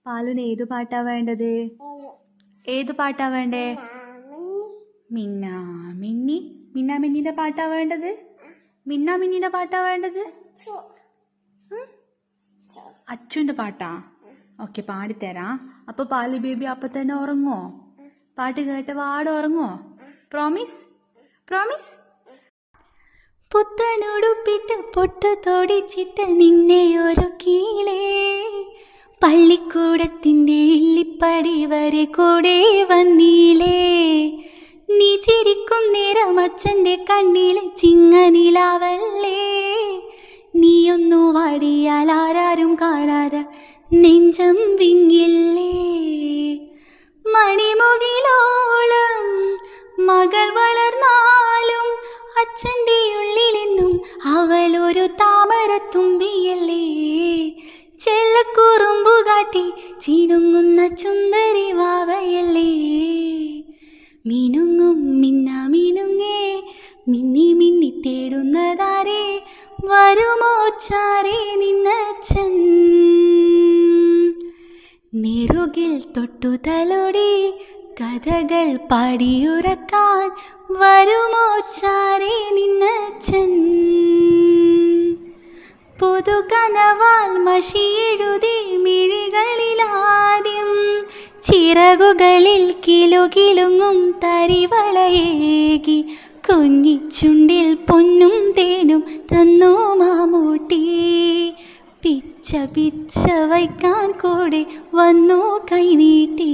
പാലുന് ഏത് പാട്ടാ വേണ്ടത്? ഏത് പാട്ടാ വേണ്ടേ? മിന്ന മിന്നി. മിന്ന മിന്നിന്റെ പാട്ടാ വേണ്ടത്? മിന്ന മിന്നിന്റെ പാട്ടാ വേണ്ടത്? അച്ചുന്റെ പാട്ടാ? ഓക്കെ, പാടിത്തരാം. അപ്പൊ പാലു ബേബി അപ്പൊ തന്നെ ഉറങ്ങോ? പാട്ട് കേട്ട പാടെ ഉറങ്ങോ? പ്രോമിസ്? പ്രോമിസ്? പുത്തനുടുപ്പിട്ട് പൊട്ടു തൊടിച്ചിട്ട് നിന്നെ ഒരുക്കീലേ, പള്ളിക്കൂടത്തിന്റെ ഇല്ലിപ്പടി വരെ കൂടെ വന്നീലേ. നീ ചിരിക്കും നേരം അച്ഛൻ്റെ കണ്ണിലെ ചിങ്ങനിലാവല്ലേ. നീയൊന്നു വാടിയാൽ ആരാരും കാണാതെ നെഞ്ചം വിങ്ങില്ലേ. മണിമുകിലോളം മകൾ വളർന്നാലും അച്ഛൻ്റെ ഉള്ളിലെന്നും അവൾ ഒരു താമരത്തുമ്പിയല്ലേ. ചെല്ലക്കുറുമ്പു കാട്ടി ചിണുങ്ങുന്ന ചുന്ദരി വാവയല്ലേ. മിനുങ്ങും മിന്ന മിനുങ്ങേ, മിന്നി മിന്നി തേടുന്നതാരേ, വരുമോ ചാരേ നിന്നച്ഛൻ. നെറുകിൽ തൊട്ടു തലോടി കഥകൾ പാടിയുറക്കാൻ, വരുമോ ചാരേ നിന്നച്ഛൻ. പുതുകനവാൽ മഷിയെഴുതി മിഴികളിലാദ്യം, ചിറകുകളിൽ കിലുകിലുങ്ങും തരിവളയേകി, കുഞ്ഞിച്ചുണ്ടിൽ പൊന്നും തേനും തന്നു മാമൂട്ടി. പിച്ച പിച്ച വയ്ക്കാൻ കൂടെ വന്നു കൈനീട്ടി.